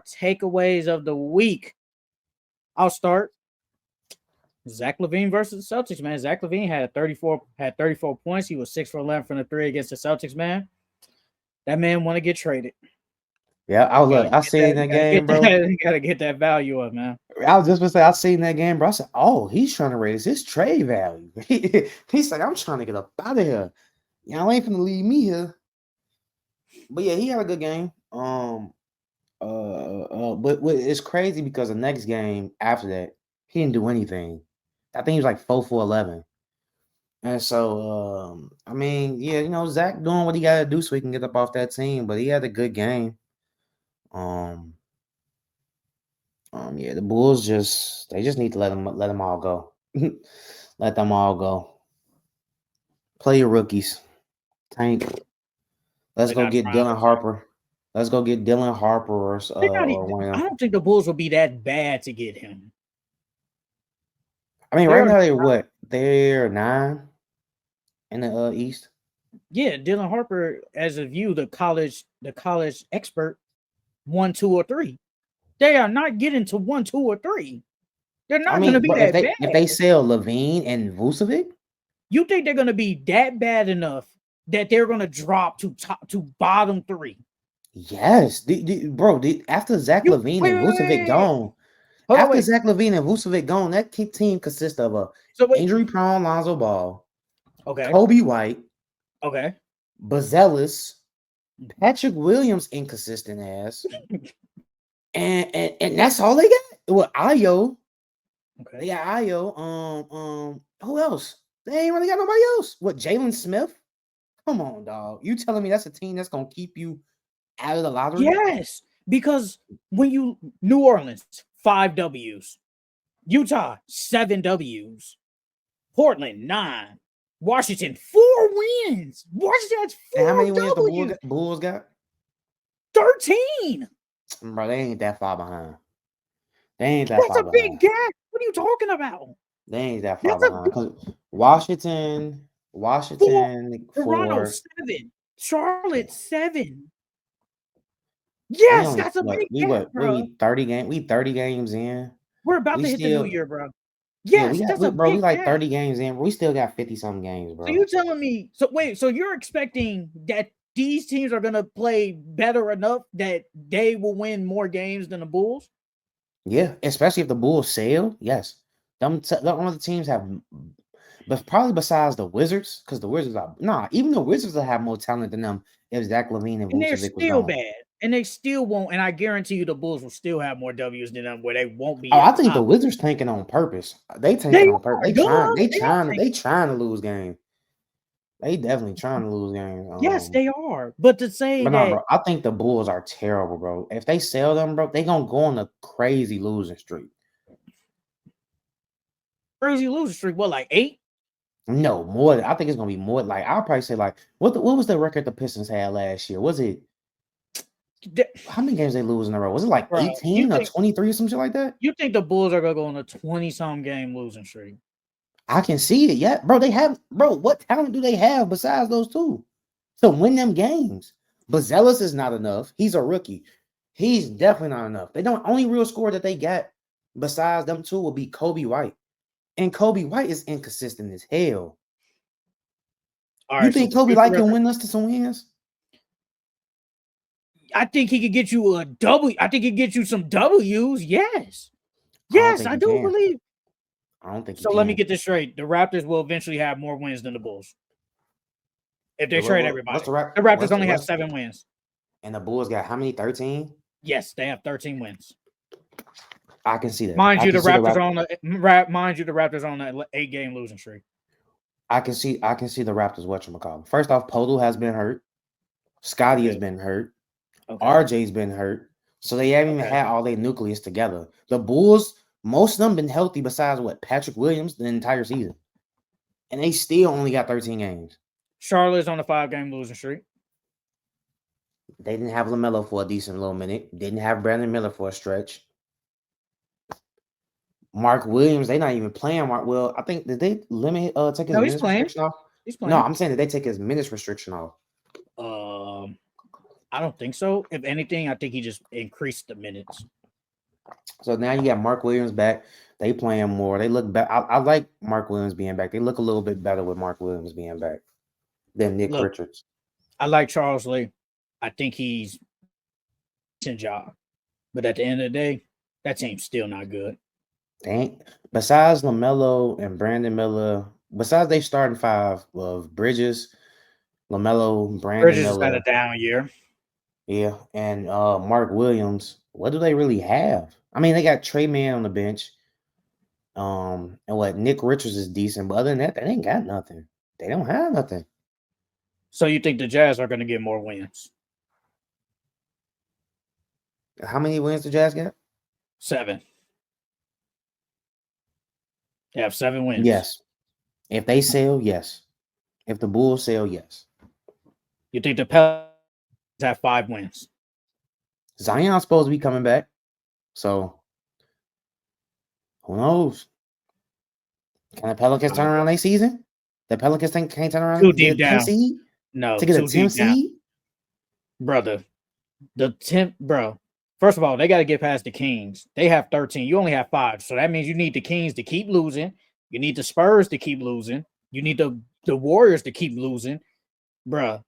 takeaways of the week. I'll start. Zach LaVine versus the Celtics, man. Zach LaVine had 34 points. He was 6 for 11 from the three against the Celtics, man. That man want to get traded. Yeah, I seen that game, bro. You gotta get that value up, man. I was just gonna say I seen that game, bro. I said, "Oh, he's trying to raise his trade value." He's like, "I'm trying to get up out of here. Y'all ain't gonna leave me here." But yeah, he had a good game. But it's crazy because the next game after that, he didn't do anything. I think he was like 4 for 11. And so, I mean, yeah, Zach doing what he got to do so he can get up off that team. But he had a good game. Yeah, the Bulls they just need to let them all go. Let them all go. Play your rookies. Tank. Let's go get Dylan Harper. Let's go get Dylan Harper or one of them. I don't think the Bulls will be that bad to get him. I mean, right now they're what? They're 9 in the East. Yeah, Dylan Harper, as of you, the college expert, 1, 2, or 3. They are not getting to 1, 2, or 3. They're not going to be that bad. If they sell LaVine and Vucevic, you think they're going to be that bad enough that they're going to drop to bottom 3? Yes, bro. After Zach LaVine and Vucevic gone, Zach LaVine and Vucevic gone, that team consists of a injury-prone Lonzo Ball, Kobe White, Bazelis, Patrick Williams, inconsistent ass, and that's all they got. Well, Ayo, they got Ayo. Who else? They ain't really got nobody else. What, Jalen Smith? Come on, dog. You telling me that's a team that's gonna keep you out of the lottery? Yes, because when New Orleans 5 W's, Utah 7 W's, Portland 9, Washington 4 wins. Washington's 4 and how many W's. wins the Bulls got? 13. Bro, they ain't that far behind. They ain't that far behind. That's a big gap. What are you talking about? They ain't that far behind. Washington, Toronto 7, Charlotte 7. Yes, that's a big gap, bro. We 30 games in. We're about to hit the new year, bro. Yes, that's a big we like 30 games in. We still got 50-something games, bro. So you telling me? So you're expecting that these teams are gonna play better enough that they will win more games than the Bulls? Yeah, especially if the Bulls sail. Yes, the other teams have, but probably besides the Wizards, because the Wizards even the Wizards will have more talent than them if Zach LaVine and they're still bad, and they still won't. And I guarantee you, the Bulls will still have more W's than them, where they won't be. Oh, I think the Wizards tanking on purpose. They tanking on purpose. They trying to lose games. They definitely trying to lose games. Yes, they are. But to say bro, I think the Bulls are terrible, bro. If they sell them, bro, they gonna go on a crazy losing streak. Crazy losing streak? What, like 8? No, more. I think it's gonna be more. Like, I'll probably say, like, what was the record the Pistons had last year? Was it? How many games they lose in a row? Was it like 18 or 23 or some shit like that? You think the Bulls are gonna go on a 20-some game losing streak? I can see it. Yeah, bro. What talent do they have besides those two to win them games? Bazelis is not enough. He's a rookie. He's definitely not enough. They don't. Only real score that they got besides them two will be Kobe White, and Kobe White is inconsistent as hell. All right, you think Kobe White can win us to some wins? I think he could get you a W. I think he could get you some W's. Yes, I do believe. I don't think so. Let me get this straight. The Raptors will eventually have more wins than the Bulls if they trade everybody. The Raptors only have 7 wins, and the Bulls got how many? 13. Yes, they have 13 wins. I can see that. Mind you, the Raptors are on an 8-game losing streak. I can see the Raptors. Whatchamacallit. First off, Podol has been hurt. Scotty has been hurt. RJ's been hurt. So they haven't even had all their nucleus together. The Bulls. Most of them been healthy besides Patrick Williams the entire season. And they still only got 13 games. Charlotte's on a 5-game losing streak. They didn't have LaMelo for a decent little minute. Didn't have Brandon Miller for a stretch. Mark Williams, they not even playing Mark. Well, I think did they limit take his minutes restriction off? He's playing. No, I'm saying that they take his minutes restriction off. I don't think so. If anything, I think he just increased the minutes. So now you got Mark Williams back. They playing more. They look better. I like Mark Williams being back. They look a little bit better with Mark Williams being back than Nick Look, Richards. I like Charles Lee. I think he's decent job. But at the end of the day, that team's still not good. They ain't, besides LaMelo and Brandon Miller, besides they starting five of Bridges, LaMelo, Brandon Bridges has had a Miller, down year. yeah, and Mark Williams. What do they really have? I mean, they got Trey Man on the bench. And what Nick Richards is decent, but other than that, they ain't got nothing. They don't have nothing. So you think the Jazz are going to get more wins? How many wins the Jazz got? 7. They have 7 wins. Yes. If they sell, yes. If the Bulls sell, yes. You think the Pelicans have 5 wins? Zion's supposed to be coming back. So who knows? Can the Pelicans turn around their season? The Pelicans can't turn around Too and get deep a 10 down. seed? No, To get a too 10 deep down. seed? Brother, the 10th, bro. First of all, they got to get past the Kings. They have 13. You only have 5. So that means you need the Kings to keep losing. You need the Spurs to keep losing. You need the Warriors to keep losing. Bruh,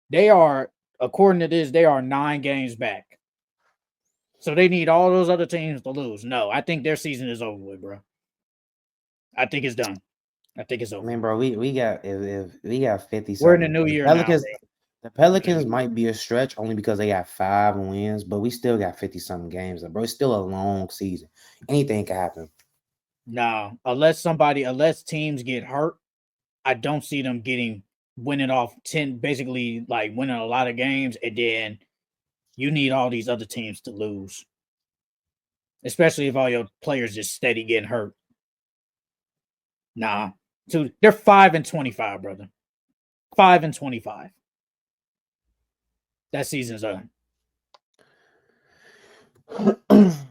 they are, according to this, they are 9 games back. So they need all those other teams to lose. No, I think their season is over with, bro. I think it's done. I think it's over. I mean, bro, we got if we got 50 We're in something. the new year Pelicans, now, bro. the Pelicans might be a stretch only because they got 5 wins, but we still got 50 something games. Bro, it's still a long season. Anything can happen. No, unless teams get hurt, I don't see them winning off 10, basically like winning a lot of games, and then you need all these other teams to lose. Especially if all your players just steady getting hurt. Nah. So they're 5-25, brother. 5-25. That season's done.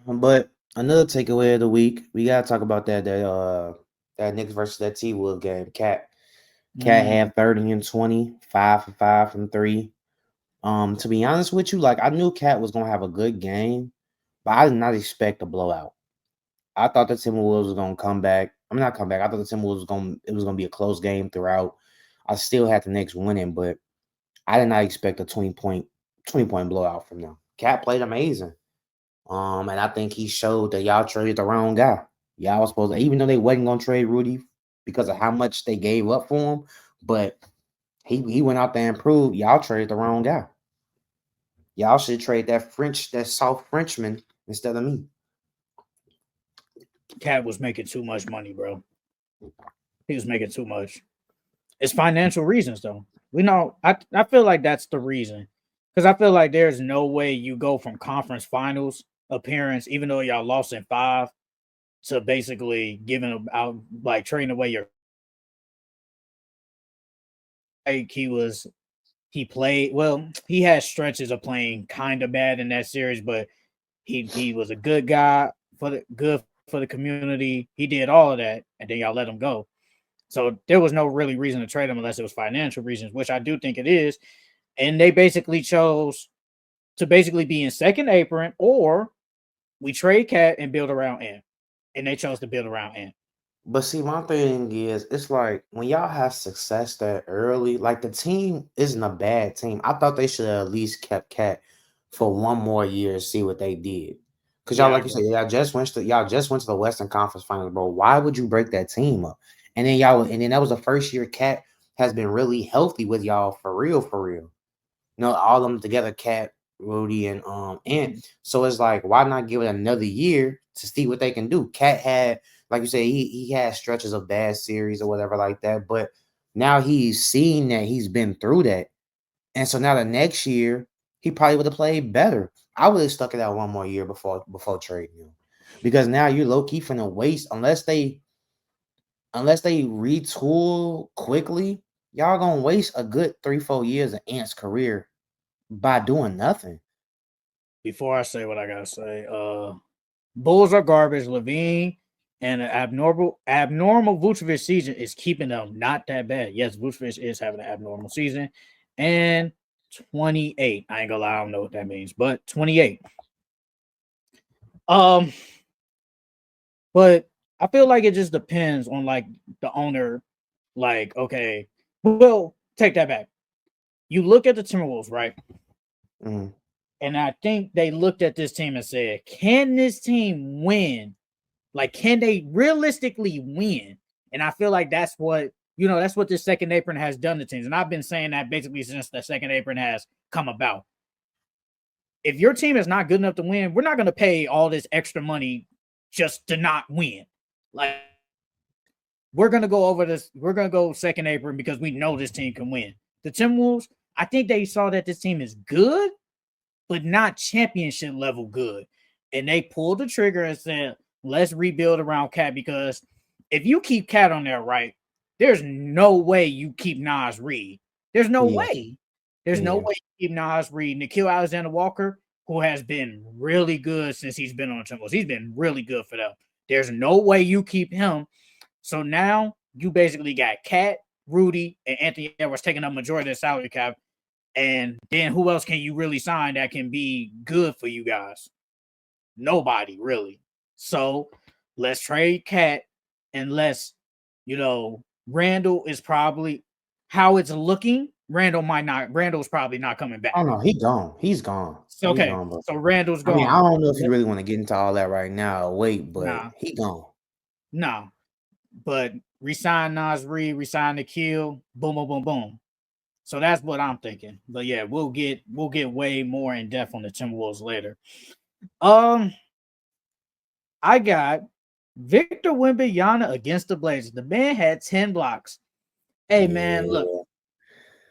But another takeaway of the week, we gotta talk about that Knicks versus that T-Wolves game. Cat had 30 and 20, 5 for 5 from 3. To be honest with you, like I knew Cat was gonna have a good game, but I did not expect a blowout. I thought the Timberwolves was gonna come back. I'm not come back. I thought the Timberwolves was gonna be a close game throughout. I still had the Knicks winning, but I did not expect a 20-point blowout from them. Cat played amazing. And I think he showed that y'all traded the wrong guy. Y'all was supposed to, even though they wasn't gonna trade Rudy because of how much they gave up for him, but he went out there and proved y'all traded the wrong guy. Y'all should trade that soft Frenchman instead of me. Cat was making too much money, bro. He was making too much. It's financial reasons, though. We know. I feel like that's the reason, because I feel like there's no way you go from conference finals appearance, even though y'all lost in 5, to basically giving out like trading away your. Like he played well. He had stretches of playing kind of bad in that series, but he was a good guy for the community. He did all of that, and then y'all let him go. So there was no really reason to trade him unless it was financial reasons, which I do think it is. And they basically chose to basically be in second apron, or we trade Cat and build around Ant. And they chose to build around Ant. But see, my thing is, it's like when y'all have success that early, like the team isn't a bad team. I thought they should have at least kept Cat for one more year to see what they did. Cause y'all, Yeah, like you said, y'all just went to the Western Conference Finals, bro. Why would you break that team up? And then that was the first year Cat has been really healthy with y'all for real, for real. You know, all of them together, Cat, Rudy, and Ant. So it's like, why not give it another year to see what they can do? Cat had, like you said, he had stretches of bad series or whatever like that, but now he's seen that he's been through that, and so now the next year he probably would have played better. I would have stuck it out one more year before trading him, because now you're low key finna waste unless they retool quickly. Y'all gonna waste a good 3-4 years of Ant's career by doing nothing. Before I say what I gotta say, Bulls are garbage. Levine and an abnormal Vucevic season is keeping them not that bad. Yes, Vucevic is having an abnormal season, and 28. I ain't gonna lie, I don't know what that means, but 28. Um, but I feel like it just depends on like the owner. Like, okay, well, take that back. You look at the Timberwolves, right? Mhm. And I think they looked at this team and said, can this team win? Like, can they realistically win? And I feel like that's what, that's what this second apron has done to teams. And I've been saying that basically since the second apron has come about. If your team is not good enough to win, we're not going to pay all this extra money just to not win. Like, we're going to go over this. We're going to go second apron because we know this team can win. The Timberwolves, I think they saw that this team is good, but not championship level good. And they pulled the trigger and said, let's rebuild around Cat, because if you keep Cat on there, right, there's no way you keep Nas Reed. There's no Yeah, way. There's no yeah. way you keep Nas Reed. Nikhil Alexander Walker, who has been really good since he's been on the Timberwolves. He's been really good for them. There's no way you keep him. So now you basically got Cat, Rudy, and Anthony Edwards taking up majority of the salary cap. And then who else can you really sign that can be good for you guys? Nobody really. So let's trade Cat, and Randall is probably how it's looking. Randall's probably not coming back. Oh no, he gone. He's gone. So He's okay, gone, bro. so Randall's I mean, I gone. don't know if you really want to get into all that right now or wait, but Nah, he gone. nah. But resign Nas Reed, resign the kill, boom, boom, boom, boom. So that's what I'm thinking. But yeah, we'll get way more in depth on the Timberwolves later. Um, I got Victor Wembanyama against the Blazers. The man had 10 blocks. Hey man, look, Yeah.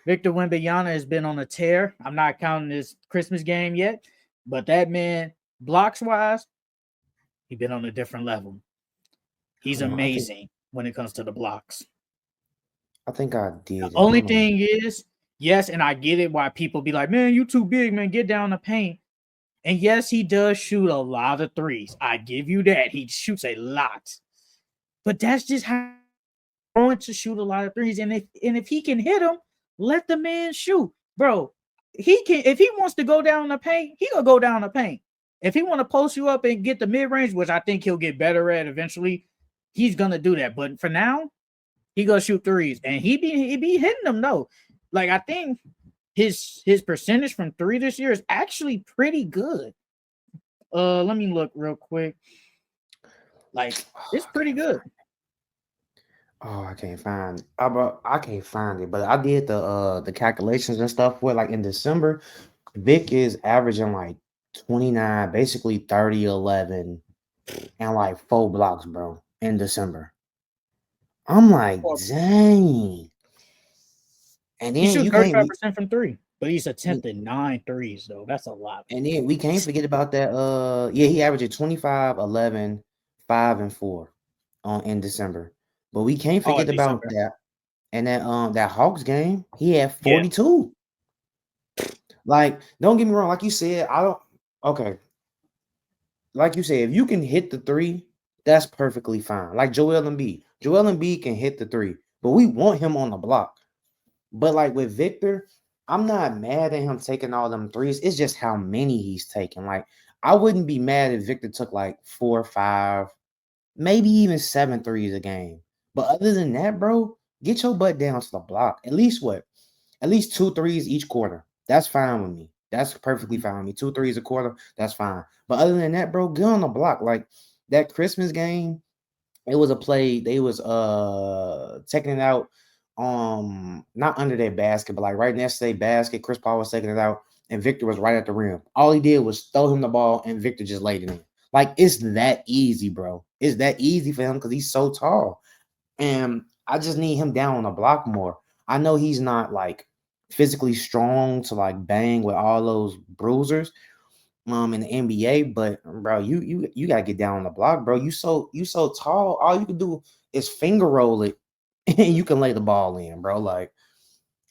Victor Wembanyama has been on a tear. I'm not counting this Christmas game yet, but that man, blocks wise, he been on a different level. He's I think amazing when it comes to the blocks. I think I The did it. only Hold on. thing is, yes, and I get it why people be like, man, you too big, man, get down the paint. And yes, he does shoot a lot of threes. I give you that. He shoots a lot. But that's just how he's going to shoot a lot of threes. And if he can hit them, let the man shoot. Bro, he can if he wants to go down the paint, he'll go down the paint. If he want to post you up and get the mid-range, which I think he'll get better at eventually, he's gonna do that. But for now, he gonna shoot threes. And he be hitting them though. Like I think his percentage from three this year is actually pretty good. Let me look real quick. Like it's pretty good. Oh, I can't find. I can't find it, but I did the calculations and stuff where like in December, Vic is averaging like 29, basically 30, 11, and like 4 blocks, bro, in December. I'm like, dang. And He then shoots you can't we 35% from three, but he's attempted nine threes though. That's a lot. and then we can't forget about that. Yeah, he averaged 25, 11, 5, and 4 on in December. But we can't Oh, forget in about December. that. And that Hawks game, he had Yeah. 42. Like, don't get me wrong, like you said, I don't okay. Like you said, if you can hit the three, that's perfectly fine. Like Joel Embiid. Joel Embiid can hit the three, but we want him on the block. But like with Victor, I'm not mad at him taking all them threes. It's just how many he's taking. Like, I wouldn't be mad if Victor took like 4 or 5, maybe even 7 threes a game. But other than that, bro, get your butt down to the block. At least what? At least 2 threes each quarter. That's fine with me. That's perfectly Mhm. fine with me. 2 threes a quarter, that's fine. But other than that, bro, get on the block. Like that Christmas game, it was a play. They was taking it out not under their basket, but like right next to their basket. Chris Paul was taking it out, and Victor was right at the rim. All he did was throw him the ball, and Victor just laid it in. Like it's that easy, bro. It's that easy for him because he's so tall. And I just need him down on the block more. I know he's not like physically strong to like bang with all those bruisers in the NBA, but bro, you gotta get down on the block, bro. You so tall. All you can do is finger roll it and you can lay the ball in, bro. Like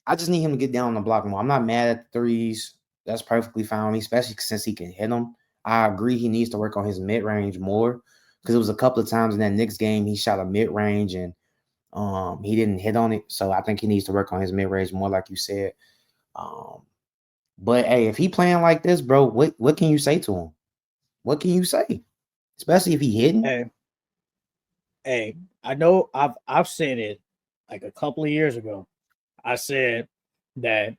I just need him to get down on the block more. I'm not mad at the threes. That's perfectly fine with me, especially since he can hit them. I agree he needs to work on his mid range more because it was a couple of times in that Knicks game he shot a mid range and he didn't hit on it. So I think he needs to work on his mid range more, like you said. Um, But hey, if he playing like this, bro, what can you say to him? What can you say? Especially if he hitting. Hey, hey, I know I've said it like a couple of years ago. I said that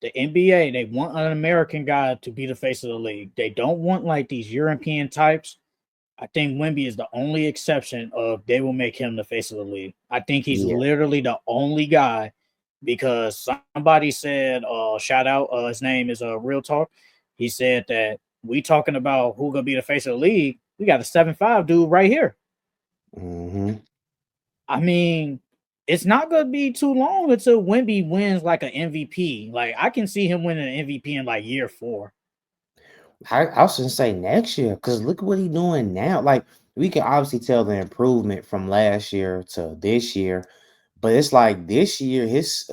the NBA, they want an American guy to be the face of the league. They don't want like these European types. I think Wemby is the only exception of they will make him the face of the league. I think he's Yeah. literally the only guy because somebody said, shout out, his name is Real Talk. He said that we talking about who gonna be the face of the league. We got a 7'5" dude right here. Mm-hmm. I mean, it's not gonna be too long until Wemby wins like an MVP. Like I can see him winning an MVP in like year 4. I was gonna say next year, because look what he's doing now. Like we can obviously tell the improvement from last year to this year, but it's like this year his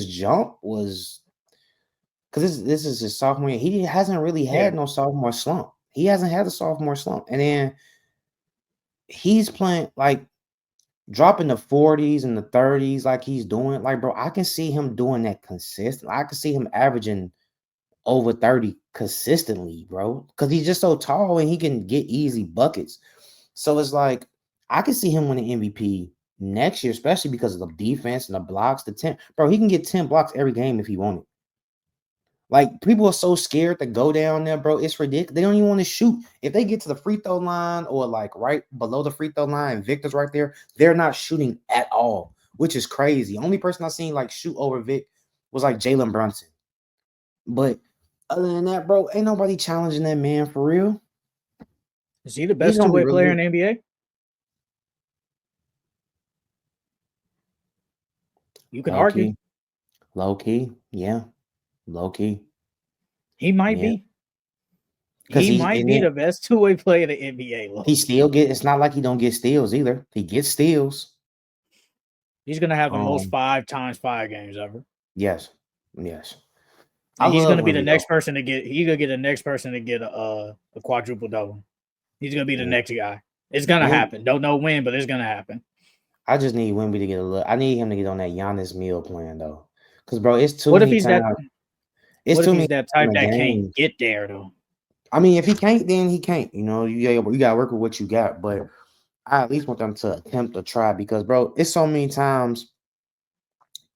jump was because this is his sophomore year. He hasn't really Yeah. had no sophomore slump. He hasn't had a sophomore slump, and then he's playing like dropping the 40s and the 30s like he's doing. Like, bro, I can see him doing that consistent. I can see him averaging over 30 consistently, bro. Because he's just so tall and he can get easy buckets. So it's like I can see him winning MVP next year, especially because of the defense and the blocks, the 10. Bro, he can get 10 blocks every game if he wanted. Like people are so scared to go down there, bro. It's ridiculous. They don't even want to shoot. If they get to the free throw line or like right below the free throw line, and Victor's right there, they're not shooting at all, which is crazy. Only person I seen like shoot over Vic was like Jalen Brunson. But other than that, bro, ain't nobody challenging that man for real. Is he the He's best gonna be two-way really player in good. the NBA? You can Low argue. key, low key, yeah, low key, He might yeah. be. Because He he might and be then the best two-way player in the NBA, he low still key. get. It's not like he don't get steals either. He gets steals. He's gonna have the most Um, 5x5 games ever. yes, yes. I And he's love gonna be the Wimby next though. person to get he's gonna get the next person to get a quadruple double. He's gonna be the Yeah. next guy. It's gonna Wim, happen. Don't know when, but it's gonna happen. I just need Wimby to get a look. I need him to get on that Giannis meal plan though. Cause bro, it's too What if many he's that times. It's what if too many he's that times type in the that can't game. get there though? I mean, if he can't, then he can't. You know, you gotta work with what you got. But I at least want them to attempt to try because, bro, it's so many times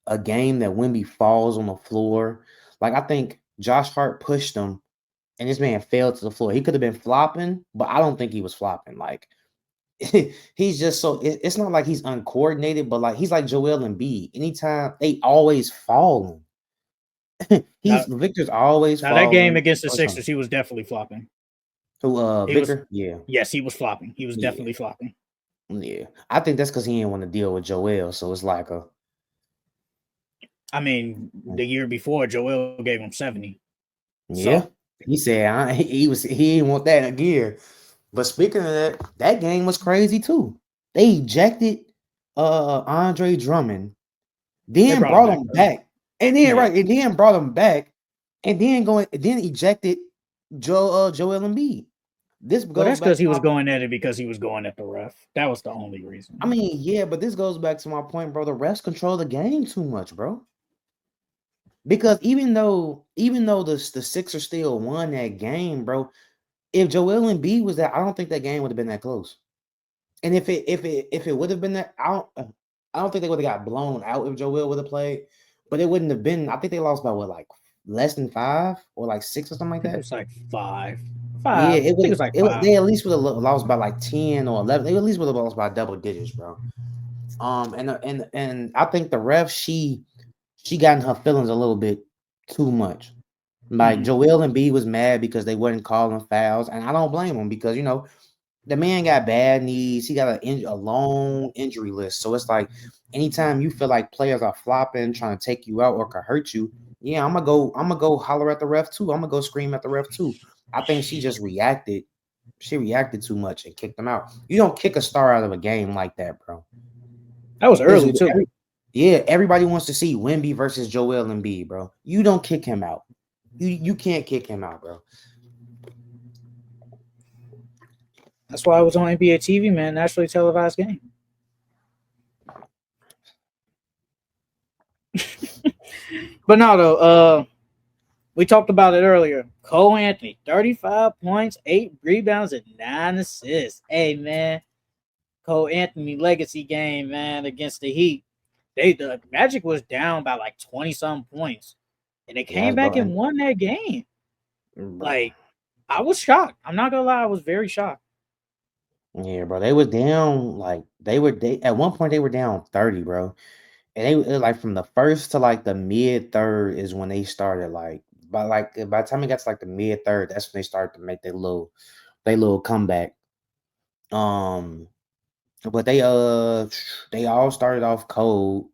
a game that Wimby falls on the floor. Like I think Josh Hart pushed him, and this man fell to the floor. He could have been flopping, but I don't think he was flopping. Like he's just so it's not like he's uncoordinated, but like he's like Joel Embiid. Anytime they always falling. Now He's Victor's always now that game falling. against the Or something. Sixers, he was definitely flopping. Who He was Victor? Yeah. yes, he was flopping. He was Yeah. definitely flopping. Yeah. I think that's because he didn't want to deal with Joel. So it's like a I mean, the year before Joel gave him 70. yeah. So He said he didn't want that again. But speaking of that, that game was crazy too. They ejected Andre Drummond, they then brought him brought back him though. back, and then Yeah. right, and then brought him back, and then ejected Joel Embiid. This Well, goes that's back because to he my was going at it because he was going at the ref. That was the only I reason. mean, yeah, but this goes back to my point, bro. The refs control the game too much, bro. Because even though the Sixers still won that game, bro, if Joel Embiid was there, I don't think that game would have been that close. And if it would have been that, I don't think they would have got blown out if Joel would have played. But it wouldn't have been. I think they lost by what, like less than 5 or like 6 or something I like think it that. was like five. Yeah, Five. I it think it would. was like It five. they at least would have lost by like 10 or 11. They at least would have lost by double digits, bro. And I think the ref she got in her feelings a little bit too much. Like Mhm. Joel Embiid was mad because they weren't calling fouls, and I don't blame him because the man got bad knees. He got a long injury list, so it's like anytime you feel like players are flopping, trying to take you out or could hurt you, yeah, I'm gonna go holler at the ref too. I'm gonna go scream at the ref too. I think she just reacted. She reacted too much and kicked him out. You don't kick a star out of a game like that, bro. That was Because early too. yeah, everybody wants to see Wemby versus Joel Embiid, bro. You don't kick him out. You can't kick him out, bro. That's why I was on NBA TV, man. Nationally televised game. But no, though. We talked about it earlier. Cole Anthony, 35 points, 8 rebounds, and 9 assists. Hey man, Cole Anthony legacy game, man, against the Heat. The Magic was down by like 20 some points. And they came Yes, bro. back and won that game. Bro. Like, I was shocked. I'm not gonna lie, I was very shocked. Yeah, bro. They was down like they at one point they were down 30, bro. And they like from the first to like the mid third is when they started by the time it got to like the mid third, that's when they started to make their little comeback. Um but they all started off cold.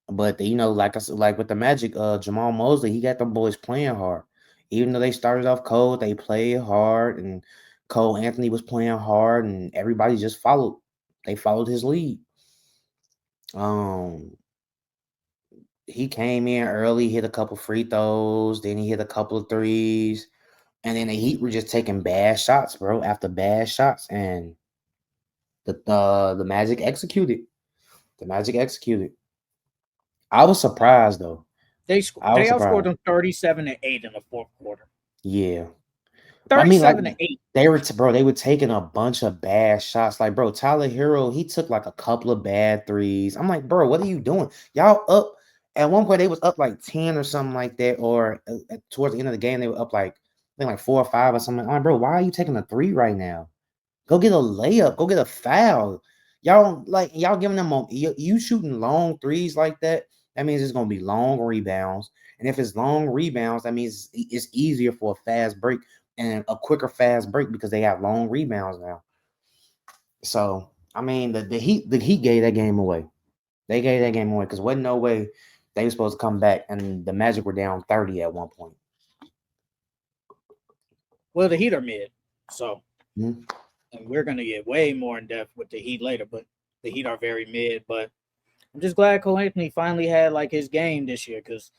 But like I said, like with the Magic, Jamal Mosley, he got them boys playing hard. Even though they started off cold, they played hard, and Cole Anthony was playing hard, and everybody just followed. They followed his lead. Um, he came in early, hit a couple free throws, then he hit a couple of threes, and then the Heat were just taking bad shots, bro, after bad shots, and the Magic executed. The Magic executed. I was surprised though. I They was outscored surprised. them 37-8 in the fourth quarter. Yeah. I mean, like 37-8. they were taking a bunch of bad shots. Like, bro, Tyler Hero, he took like a couple of bad threes. I'm like, bro, what are you doing? Y'all up at one point they was up like 10 or something like that, or towards the end of the game, they were up like I think like 4 or 5 or something. I'm like, bro, why are you taking a three right now? Go get a layup, go get a foul. Y'all giving them you shooting long threes like that. That means it's gonna be long rebounds. And if it's long rebounds, that means it's easier for a fast break and a quicker fast break because they have long rebounds now. So I mean the Heat gave that game away. They gave that game away because wasn't no way they were supposed to come back and the Magic were down 30 at one point. Well, the Heat are mid. So, Mhm. and we're gonna get way more in depth with the Heat later, but the Heat are very mid. But I'm just glad Cole Anthony finally had like his game this year because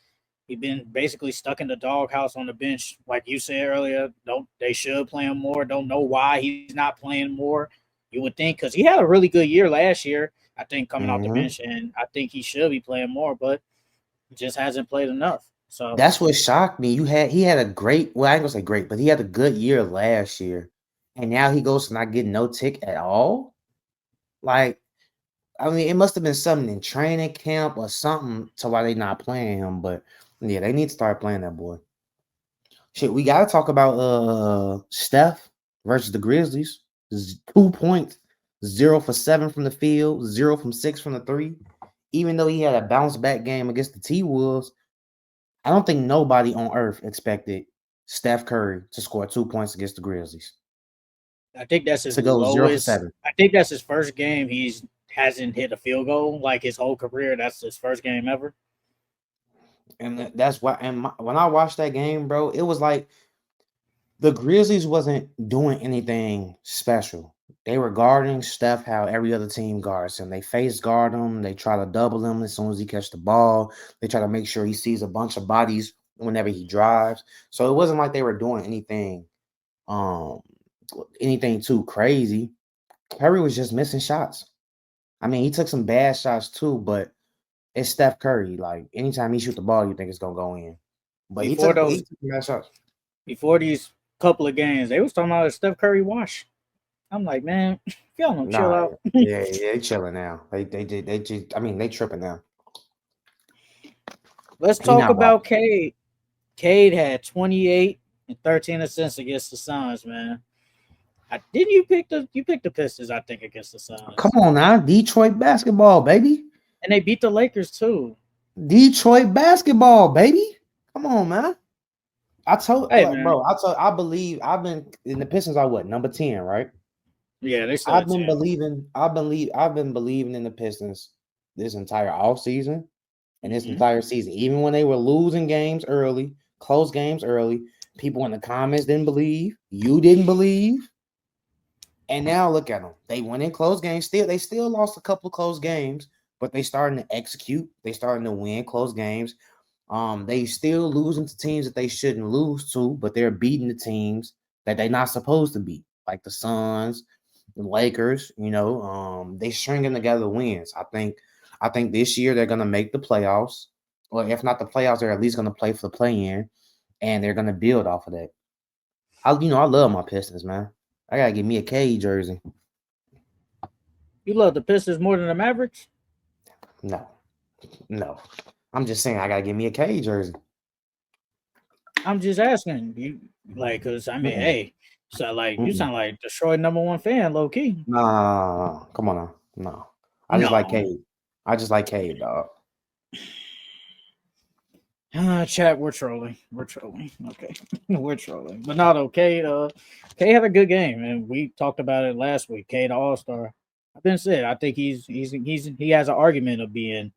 he's been basically stuck in the doghouse on the bench, like you said earlier. Don't they should play him more? Don't know why he's not playing more. You would think because he had a really good year last year. I think coming off the bench, Mhm. and I think he should be playing more, but he just hasn't played enough. So That's what shocked me. He had a great, well, I ain't gonna say great, but he had a good year last year, and now he goes to not getting no tick at all. Like, I mean, it must have been something in training camp or something to why they not playing him. But yeah, they need to start playing that boy. Shit, we gotta talk about Steph versus the Grizzlies. 2 points, 0 for 7 from the field, 0 from 6 from the three. Even though he had a bounce back game against the T Wolves, I don't think nobody on earth expected Steph Curry to score 2 points against the Grizzlies. I think that's his To go zero for lowest. seven. I think that's his first game. He's hasn't hit a field goal like his whole career. That's his first game ever. And that's why. And when I watched that game, bro, it was like the Grizzlies wasn't doing anything special. They were guarding Steph how every other team guards him. They face guard him. They try to double him as soon as he catch the ball. They try to make sure he sees a bunch of bodies whenever he drives. So it wasn't like they were doing um, anything too crazy. Curry was just missing shots. I mean, he took some bad shots too, but it's Steph Curry. Like anytime he shoot the ball, you think it's gonna go in. But Before he those, took some bad shots. before these couple of games, they was talking about a Steph Curry wash. I'm like, man, if y'all don't chill Nah, out. yeah, they chilling now. They just I mean they tripping now. Let's He talk not about watching. Cade. Cade had 28 and 13 assists against the Suns, man. Didn't you picked the Pistons, I think, against the Come Suns. on now, Detroit basketball, baby. And they beat the Lakers too. Detroit basketball, baby. Come on, man. I told Hey man. bro, I believe I've been in the Pistons are what number 10, right? Yeah, they still at 10. I've been believing in the Pistons this entire off season and this Hmm. entire season. Even when they were losing games early, close games early, people in the comments didn't believe. You didn't believe. And now look at them. They went in close games. They still lost a couple of close games, but they starting to execute. They starting to win close games. They still losing to teams that they shouldn't lose to, but they're beating the teams that they're not supposed to beat, like the Suns, the Lakers. They stringing together wins. I think this year they're gonna make the playoffs, or if not the playoffs, they're at least gonna play for the play-in. and they're gonna build off of that. I love my Pistons, man. I gotta get me a K jersey. You love the Pistons more than the Mavericks? No, no. I'm just saying I gotta get me a K jersey. I'm just asking you, like, cause I mean, Mm-mm, hey, so like you mm-mm. sound like Detroit #1 fan, low key. Nah, come on now. No. I just like No, Cade. I just like Cade, dog. chat, we're trolling. We're trolling. Okay, we're trolling, but not okay. K had a good game, and we talked about it last week. K, the All Star. I've been said. I think he has an argument of being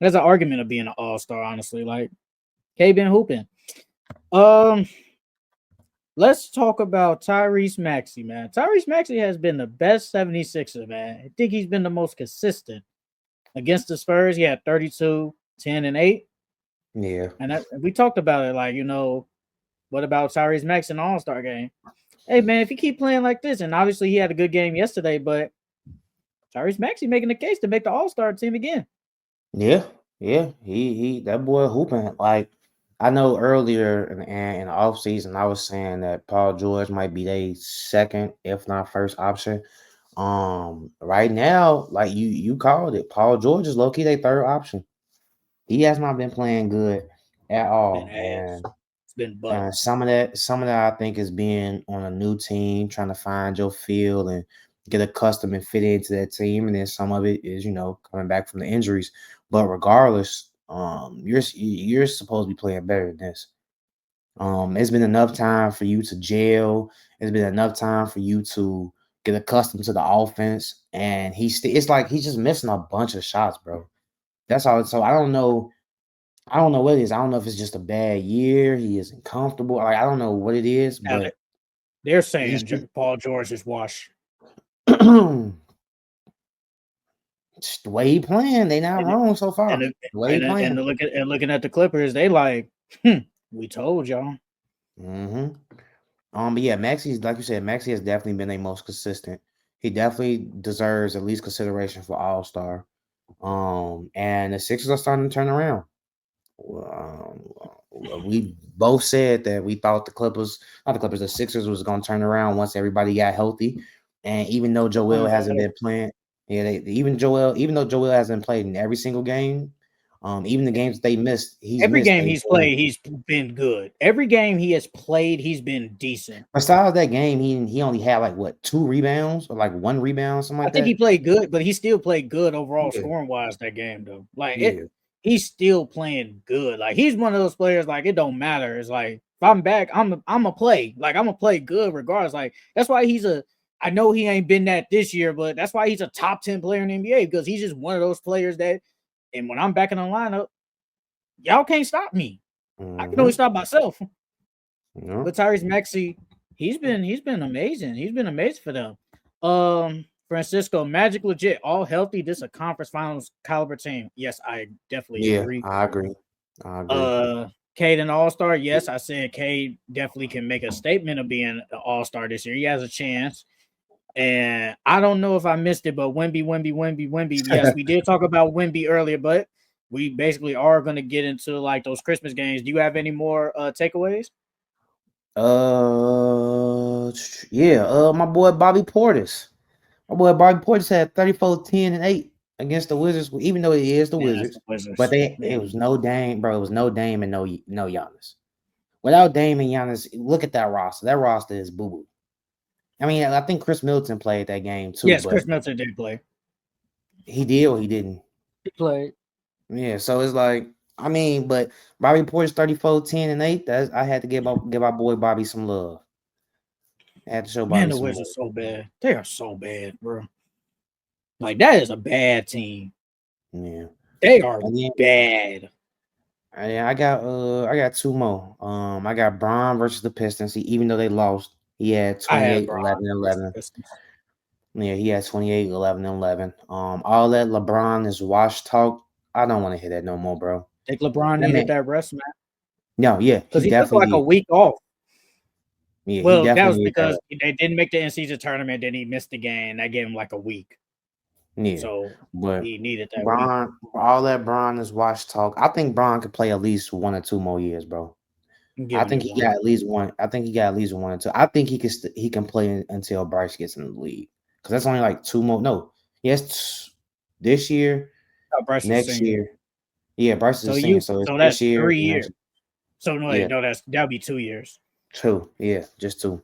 an All Star. Honestly, like K been hooping. Um, let's talk about Tyrese Maxey, man. Tyrese Maxey has been the best 76er, man. I think he's been the most consistent. Against the Spurs, he had 32, 10, and 8. Yeah. And we talked about it, like, what about Tyrese Maxey in the All Star game? Hey, man, if he keep playing like this, and obviously he had a good game yesterday, but Tyrese Maxey making the case to make the All Star team again. Yeah. Yeah. He that boy hooping. Like I know earlier in the off season I was saying that Paul George might be their second, if not first option. Right now, like you called it, Paul George is low key their third option. He has not been playing good at Been all. ass. And It's been butt. some of that I think is being on a new team, trying to find your feel and get accustomed and fit into that team. And then some of it is, coming back from the injuries. But regardless, you're supposed to be playing better than this. It's been enough time for you to jail. It's been enough time for you to get accustomed to the offense. And it's like he's just missing a bunch of shots, bro. That's all. So I don't know what it is. I don't know if it's just a bad year. He isn't comfortable. Like I don't know what it is, Now, but they're he's saying Paul George is washed. just the way he playing. They not And wrong so and far. the- The way he playing. looking at the Clippers, they like, we told y'all. hmm But yeah, Maxi's like you said, Maxi has definitely been a most consistent. He definitely deserves at least consideration for All Star. And the Sixers are starting to turn around. We both said that we thought the Sixers was going to turn around once everybody got healthy. And even though Joel hasn't been playing, yeah, even though Joel hasn't played in every single game, even the games they missed, he's Every missed game eight. he's played, he's been good. Every game he has played, he's been decent. Besides that game, he only had like what 2 rebounds or like 1 rebound, something I like think he that. played good, but he still played good overall Yeah, scoring wise that game though. Like yeah. he's still playing good. Like he's one of those players. Like it don't matter. It's like if I'm back, I'm a play. Like I'm gonna play good regardless. Like that's why he's a. I know he ain't been that this year, but that's why he's a top 10 player in the NBA because he's just one of those players that. And when I'm back in the lineup, y'all can't stop me. I can only Mm-hmm. stop myself. Yeah. But Tyrese Maxey, he's been amazing. He's been amazing for them. Francisco, Magic legit, all healthy. This a conference finals caliber team. Yes, I definitely Yeah, agree. I agree. I agree. Uh Cade an all-star. Yes, I said Cade definitely can make a statement of being an all-star this year. He has a chance. And I don't know if I missed it, but Wemby. Yes, we did talk about Wemby earlier, but we basically are going to get into like those Christmas games. Do you have any more takeaways? Uh, yeah. My boy Bobby Portis. My boy Bobby Portis had 34, 10, and 8 against the Wizards, even though it is the Man, that's the Wizards. But Wizards. it was no Dame, bro. It was no Dame and no Giannis. Without Dame and Giannis, look at that roster. That roster is boo boo. I mean, I think Chris Middleton played that game too, Yes, but Chris Middleton did play. he did or he didn't. He played. Yeah, so it's like, I mean, but Bobby Portis 34, 10, and 8. I had to give our boy Bobby some love. I had to show Man, Bobby the some Wizards love. are so bad. They are so bad, bro. Like that is a bad team. Yeah. They are And then bad. I got two more. I got Braun versus the Pistons. Even though they lost, he had I had 28, Bron 11, and versus the 11. Pistons. Yeah, he had 28, 11, and 11. All that LeBron is wash talk. I don't want to hear that no more, bro. Think LeBron That needed man, that rest, man, no, yeah, because he he took definitely like a did. week off. Yeah, he Well, that definitely was did that. because they didn't make the in-season tournament. Then he missed the game. That gave him like a week, Yeah, so but he needed that week. Braun, all that Braun is wash talk. I think Braun could play at least 1 or 2 more years, bro. I'm I giving think you he one. got at least one. I think he got at least one or two. I think he can play until Bryce gets in the league because that's only like 2 more. No, yes, this year, Oh, Bryce was next senior. year. Yeah, Bryce is So a senior, so it's this that's year 3 years. and So no, wait, yeah, no, that'll be 2 years. two. Yeah, just two.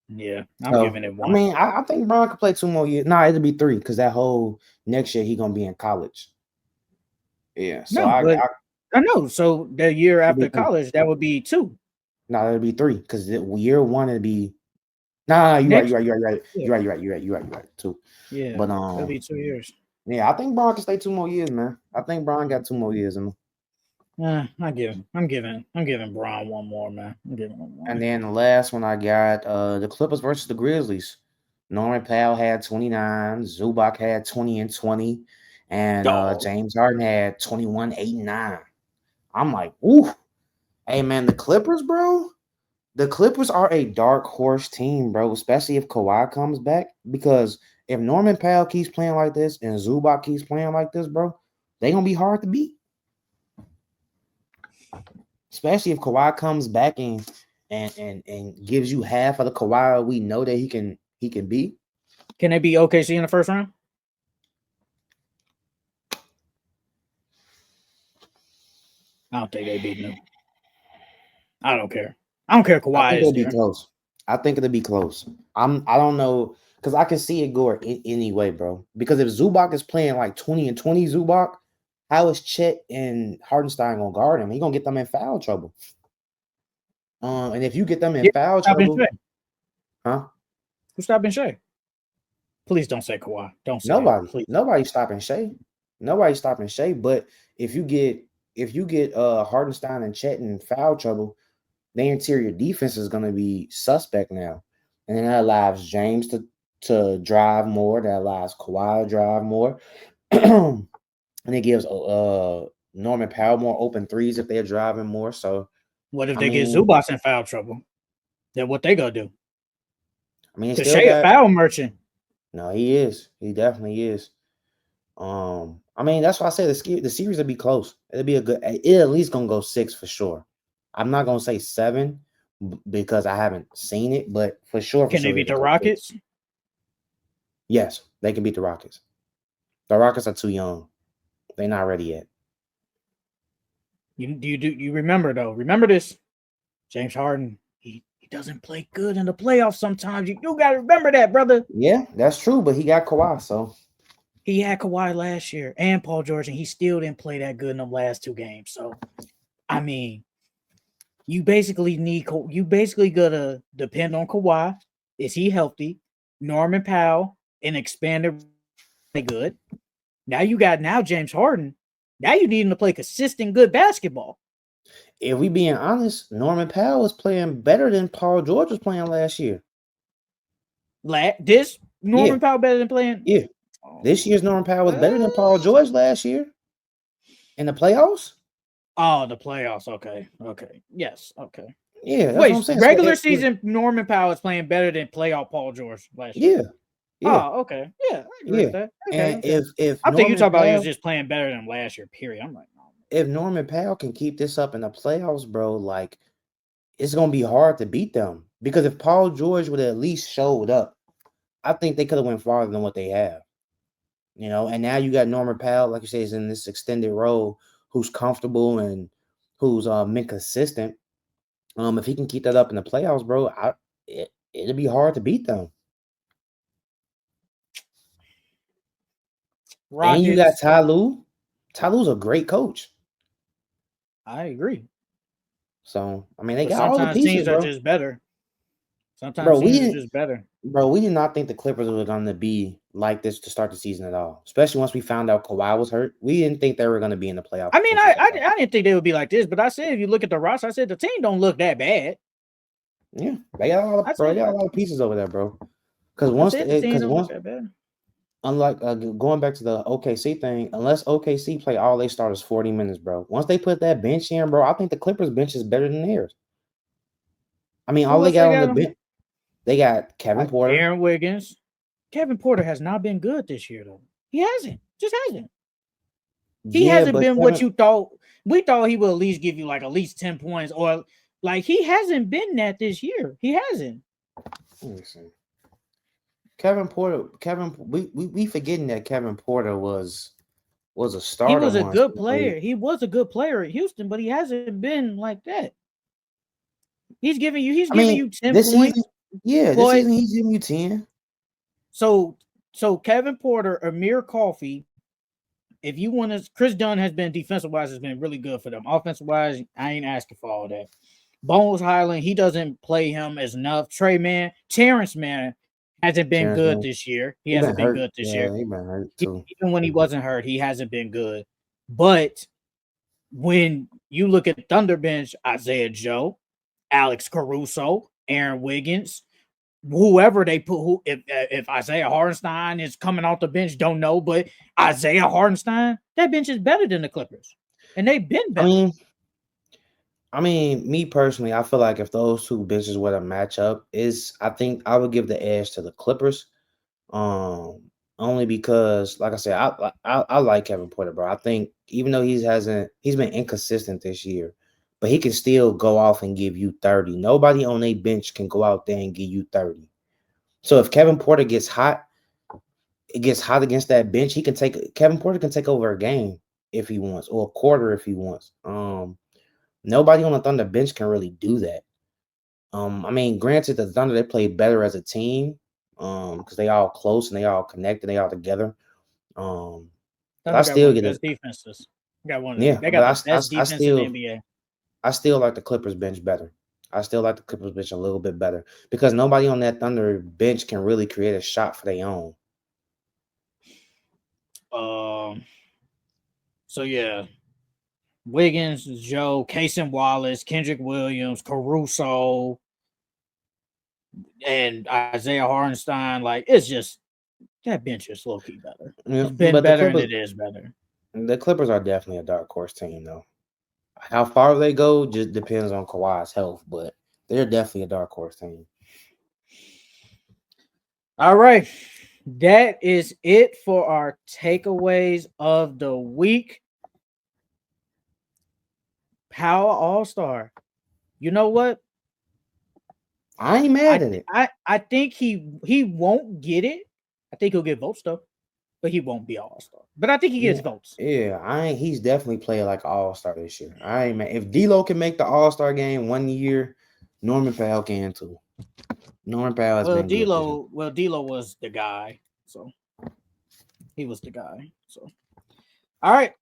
Yeah, I'm So giving it I one. mean, I think Bron could play 2 more years. Nah, it'll be three because that whole next year he gonna be in college. Yeah, so No, but I know. So the year it'll be after three. college, that would be 2. No, it'll be three because year one it'll be. Nah, you're right. Next You're right. year. You're right. Yeah, You're right. You're right. You're right. You're right. You're right. Two. yeah, But it'll be 2 years. yeah, I think Bron can stay 2 more years, man. I think Bron got 2 more years in him. I'm giving Braun one more, man. I'm giving him And one. then the last one I got the Clippers versus the Grizzlies. Norman Powell had 29, Zubac had 20 and 20, and Dog. James Harden had 21, 8, and 9. I'm like, ooh. Hey man, the Clippers, bro. The Clippers are a dark horse team, bro, especially if Kawhi comes back. Because if Norman Powell keeps playing like this and Zubac keeps playing like this, bro, they gonna be hard to beat. Especially if Kawhi comes back and gives you half of the Kawhi we know that he can be. Can they be OKC in the first round? I don't think they beat them. I don't care. I don't care. I Kawhi think is it'll be there. close. I think it'll be close. I don't know because I can see it going anyway, bro. Because if Zubac is playing like 20 and 20, Zubac, how is Chet and Hardenstein gonna guard him? He gonna get them in foul trouble. And if you get them in Yeah, foul stopping trouble, Shea. huh? Who's stopping Shea? Please don't say Kawhi. Don't say it. Nobody, Please. nobody's stopping Shea. Nobody's stopping Shea. But if you get Hardenstein and Chet in foul trouble, their interior defense is gonna be suspect now. And then that allows James to drive more, that allows Kawhi to drive more. And it gives Norman Powell more open threes if they're driving more. So What if I they get mean, Zubac in foul trouble? Then what they gonna do? he Because still Shea a got foul merchant. no, he is. He definitely is. I mean, that's why I say the series will be close. It'll be a good. It at least gonna go 6 for sure. I'm not gonna say 7 because I haven't seen it, but for sure, Can they beat it'll the go 6. Rockets? Yes, they can beat the Rockets. The Rockets are too young. They're not ready yet. You remember though? Remember this? James Harden. He doesn't play good in the playoffs. Sometimes you gotta remember that, brother. Yeah, that's true, but he got Kawhi, so He had Kawhi last year and Paul George, and he still didn't play that good in the last 2 games. So, I mean, you basically gotta depend on Kawhi. Is he healthy? Norman Powell, an expanded good. Now James Harden. Now you need him to play consistent good basketball. if we being honest, Norman Powell is playing better than Paul George was playing last year. This Yeah, Norman Powell better than playing. yeah. This year's Norman Powell was better than Paul George last year in the playoffs. Oh, the playoffs. Okay. Yes. Okay. Yeah, that's what I'm Wait, saying. So regular season Norman Powell is playing better than playoff Paul George last year. yeah, yeah, Oh, okay. Yeah, I agree yeah. with that. And Okay. if I think you Norman talk about he was Powell, just playing better than last year. Period. I'm like, no. if Norman Powell can keep this up in the playoffs, bro, like it's gonna be hard to beat them because if Paul George would have at least showed up, I think they could have went farther than what they have. And now you got Norman Powell, like you say, is in this extended role, who's comfortable and who's been consistent. If he can keep that up in the playoffs, bro, it'll be hard to beat them. And you got Rockets. Ty Lue. Ty Lue's a great coach. I agree. So I mean, they But got all the sometimes pieces, teams are bro. just better. Bro, Sometimes teams are just better. we did not think the Clippers were going to be like this to start the season at all. Especially once we found out Kawhi was hurt, we didn't think they were going to be in the playoff. I mean, I didn't think they would be like this, but I said if you look at the roster, I said the team don't look that bad. Yeah, they got a lot of pieces over there, bro. Because the team don't look that bad. Unlike going back to the OKC thing, unless OKC play all they starters 40 minutes, bro. Once they put that bench in, bro, I think the Clippers bench is better than theirs. I mean, all they got on the bench, they got Kevin Porter, Aaron Wiggins. Kevin Porter has not been good this year, though. He hasn't. Just hasn't. He hasn't been what you thought. We thought he would at least give you like at least 10 points or Like he hasn't been that this year. He hasn't. Let me see. We forgetting that Kevin Porter was a He starter was a once good in the league. player. He was a good player at Houston, but he hasn't been like that. He's I giving mean, you 10 this season, points. yeah, this But season he's giving you 10. so Kevin Porter, Amir Coffey, if you want to, Chris Dunn has been defensive wise has been really good for them. Offensive wise, I ain't asking for all that. Bones Highland, he doesn't play him as enough. Terrence Man hasn't been Terrence good Mann, this year. He he been hasn't been hurt. good this year. Yeah, he been hurt too. Even when he wasn't hurt, he hasn't been good. But when you look at Thunder bench, Isaiah Joe, Alex Caruso, Aaron Wiggins, whoever they put, who if Isaiah Hartenstein is coming off the bench, don't know, but Isaiah Hartenstein, that bench is better than the Clippers, and they've been I better. mean, me personally, I feel like if those two benches were to match up, I think I would give the edge to the Clippers. Um, Only because, like I said, I like Kevin Porter, bro. I think even though he's been inconsistent this year, but he can still go off and give you 30. Nobody on a bench can go out there and give you 30. So if Kevin Porter gets hot, it gets hot against that bench, Kevin Porter can take over a game if he wants, or a quarter if he wants. Nobody on the Thunder bench can really do that. I mean, granted, the Thunder they play better as a team, because they all close and they all connected, they all together. But I Thunder got one still of the get it. best defenses. Got one of the, Yeah, they but got the best defense in the NBA. I still like the Clippers bench better. I still like the Clippers bench a little bit better because nobody on that Thunder bench can really create a shot for their own. So yeah, Wiggins, Joe, Casey Wallace, Kendrick Williams, Caruso, and Isaiah Hartenstein. Like it's just that bench is low key better. Yeah, It's been but better and it is better. the Clippers are definitely a dark horse team, though. How far they go just depends on Kawhi's health, but they're definitely a dark horse team. All right. That is it for our takeaways of the week. Power All-Star. You know what? I ain't mad at it. I think he won't get it. I think he'll get votes though, but he won't be All-Star. But I think he gets votes. Yeah, he's definitely playing like an all-star this year. I ain't mad. If D'Lo can make the all-star game 1 year, Norman Powell can too. Norman Powell has been good this year. D'Lo was the guy. So he was the guy. So all right.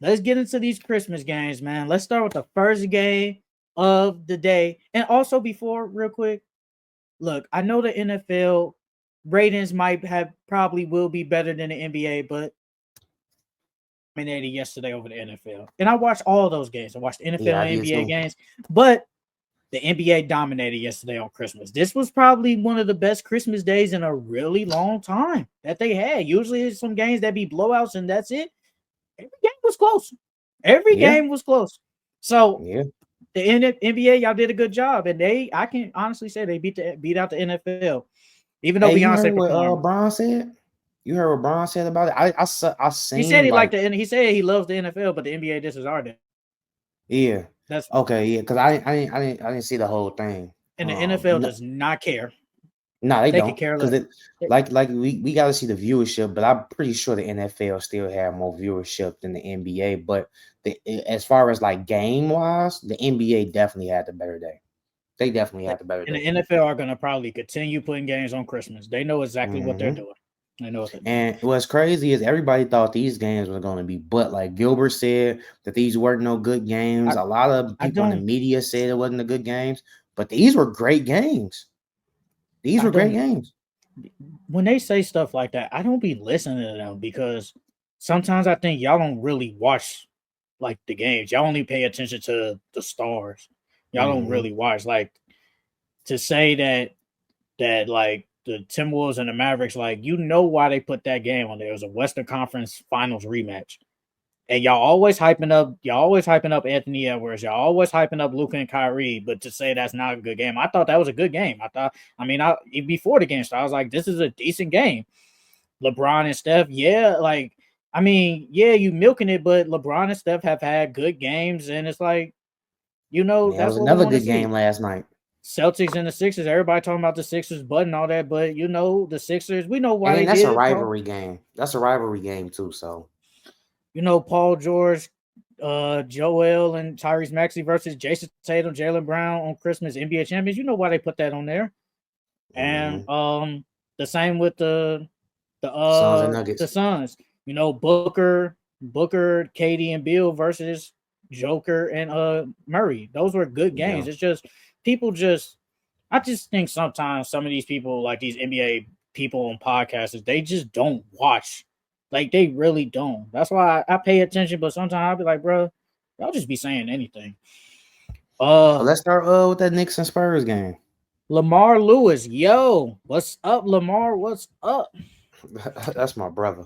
Let's get into these Christmas games, man. Let's start with the first game of the day. And also before, real quick, look, I know the NFL ratings probably will be better than the NBA, but dominated yesterday over the NFL. And I watched all those games. I watched NFL and NBA games, but the NBA dominated yesterday on Christmas. This was probably one of the best Christmas days in a really long time that they had. Usually it's some games that be blowouts and that's it. Every game was close. Every game was close. So the NBA, y'all did a good job, and I can honestly say they beat out the NFL. Even though Beyonce performed. Bron said? You heard what Bron said about it? I seen. He said he said he loves the NFL, but the NBA this is our day. Yeah. That's okay. Yeah, because I didn't see the whole thing. And the NFL does not care. No, they don't. Because we got to see the viewership, but I'm pretty sure the NFL still have more viewership than the NBA. But as far as like game wise, the NBA definitely had the better day. They definitely had the better day. And the NFL are gonna probably continue putting games on Christmas. They know exactly what they're doing. They know what they're doing. And what's crazy is everybody thought these games were going to be, but like Gilbert said that these weren't no good games. A lot of people in the media said it wasn't a good games, but these were great games. These were great games. When they say stuff like that, I don't be listening to them because sometimes I think y'all don't really watch like the games. Y'all only pay attention to the stars. Y'all don't really watch. Like to say that like the Timberwolves and the Mavericks, like you know why they put that game on there. It was a Western Conference Finals rematch. And y'all always hyping up Anthony Edwards. Y'all always hyping up Luka and Kyrie. But to say that's not a good game, I thought that was a good game. Before the game started, I was like, this is a decent game. LeBron and Steph, you milking it, but LeBron and Steph have had good games. And it's like, You know, Yeah, it that's was what we another want to good see. game last night. Celtics and the Sixers. Everybody talking about the Sixers button all that, but you know the Sixers. We know why And then they that's a did it, bro. rivalry game. That's a rivalry game too. So You know Paul George, Joel and Tyrese Maxey versus Jason Tatum, Jalen Brown on Christmas NBA champions. You know why they put that on there. And mhm. the same with Suns and the Nuggets. Suns. You know Booker, Katie and Bill versus Joker and Murray. Those were good games. Yeah. It's just people just I just think sometimes some of these people like these NBA people on podcasts, they just don't watch. Like they really don't. That's why I pay attention, but sometimes I'll be like, bro, y'all just be saying anything. But Uh let's start with that Knicks and Spurs game. Lamar Lewis, yo, what's up, Lamar? What's up? That's my brother.